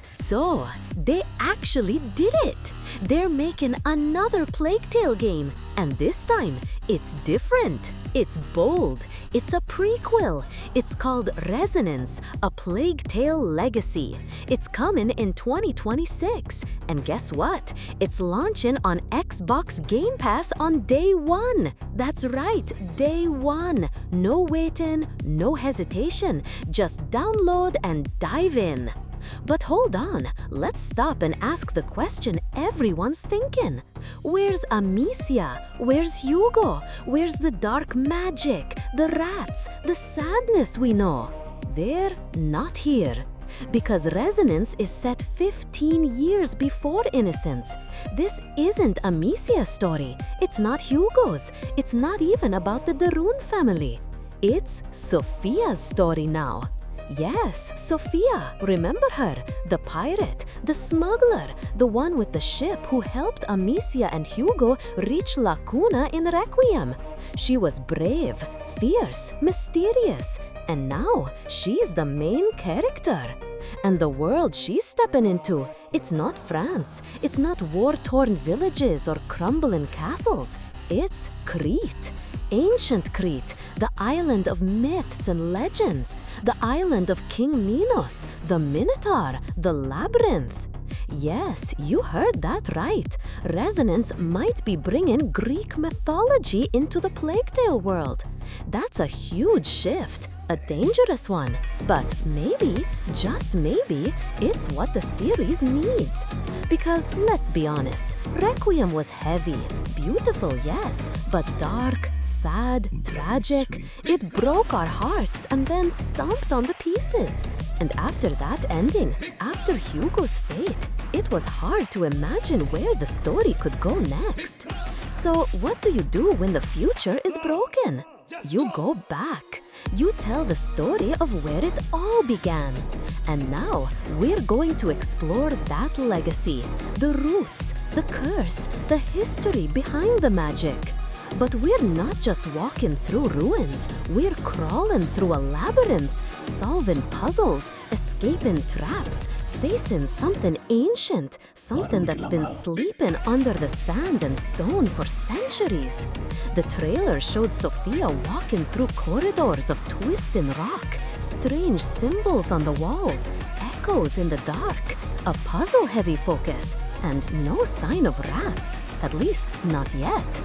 So, they actually did it! They're making another Plague Tale game, and this time, it's different. It's bold. It's a prequel. It's called Resonance, A Plague Tale Legacy. It's coming in 2026. And guess what? It's launching on Xbox Game Pass on day one. That's right, day one. No waiting, no hesitation. Just download and dive in. But hold on, let's stop and ask the question everyone's thinking. Where's Amicia? Where's Hugo? Where's the dark magic, the rats, the sadness we know? They're not here. Because Resonance is set 15 years before Innocence. This isn't Amicia's story. It's not Hugo's. It's not even about the Darun family. It's Sophia's story now. Yes, Sophia. Remember her? The pirate, the smuggler, the one with the ship who helped Amicia and Hugo reach Lacuna in Requiem. She was brave, fierce, mysterious, and now she's the main character. And the world she's stepping into, it's not France. It's not war-torn villages or crumbling castles. It's Crete. Ancient Crete, the island of myths and legends, the island of King Minos, the Minotaur, the Labyrinth. Yes, you heard that right. Resonance might be bringing Greek mythology into the Plague Tale world. That's a huge shift, a dangerous one, but maybe, just maybe, it's what the series needs. Because let's be honest, Requiem was heavy, beautiful, yes, but dark, sad, tragic. It broke our hearts and then stomped on the pieces. And after that ending, after Hugo's fate, it was hard to imagine where the story could go next. So what do you do when the future is broken? You go back. You tell the story of where it all began. And now, we're going to explore that legacy, the roots, the curse, the history behind the magic. But we're not just walking through ruins, we're crawling through a labyrinth, solving puzzles, escaping traps, facing something ancient, something that's been sleeping under the sand and stone for centuries. The trailer showed Sophia walking through corridors of twisting rock, strange symbols on the walls, echoes in the dark, a puzzle-heavy focus, and no sign of rats, at least not yet.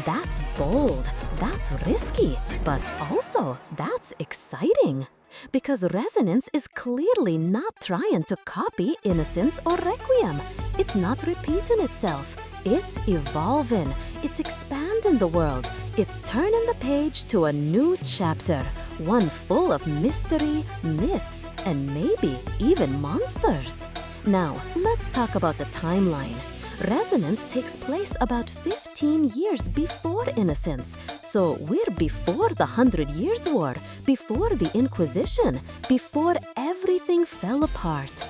That's bold, that's risky, but also that's exciting. Because Resonance is clearly not trying to copy Innocence or Requiem. It's not repeating itself. It's evolving. It's expanding the world. It's turning the page to a new chapter, one full of mystery, myths, and maybe even monsters. Now, let's talk about the timeline. Resonance takes place about 15 years before Innocence, so we're before the 100 Years' War, before the Inquisition, before everything fell apart.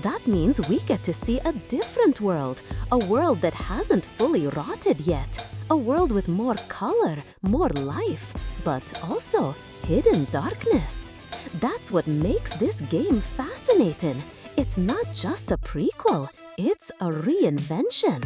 That means we get to see a different world, a world that hasn't fully rotted yet, a world with more color, more life, but also hidden darkness. That's what makes this game fascinating. It's not just a prequel, it's a reinvention.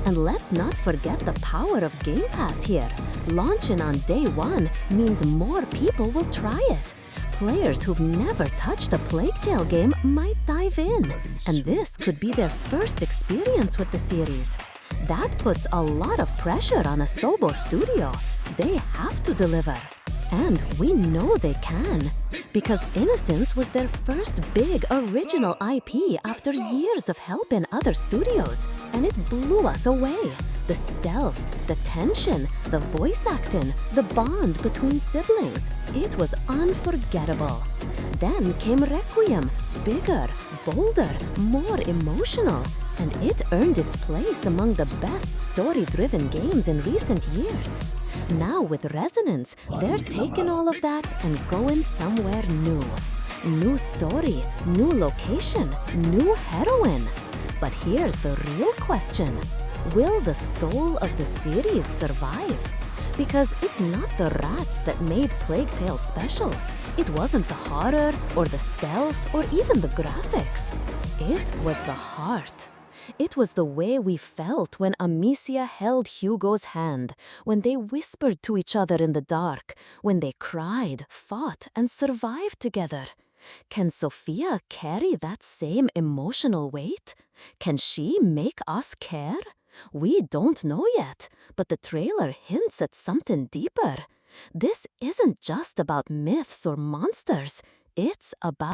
And let's not forget the power of Game Pass here. Launching on day one means more people will try it. Players who've never touched a Plague Tale game might dive in, and this could be their first experience with the series. That puts a lot of pressure on Asobo Studio. They have to deliver. And we know they can, because Innocence was their first big original IP after years of help in other studios, and it blew us away. The stealth, the tension, the voice acting, the bond between siblings, it was unforgettable. Then came Requiem, bigger, bolder, more emotional, and it earned its place among the best story-driven games in recent years. Now with Resonance, they're taking all of that and going somewhere new. New story, new location, new heroine. But here's the real question. Will the soul of the series survive? Because it's not the rats that made Plague Tale special. It wasn't the horror or the stealth or even the graphics. It was the heart. It was the way we felt when Amicia held Hugo's hand, when they whispered to each other in the dark, when they cried, fought, and survived together. Can Sophia carry that same emotional weight? Can she make us care? We don't know yet, but the trailer hints at something deeper. This isn't just about myths or monsters. It's about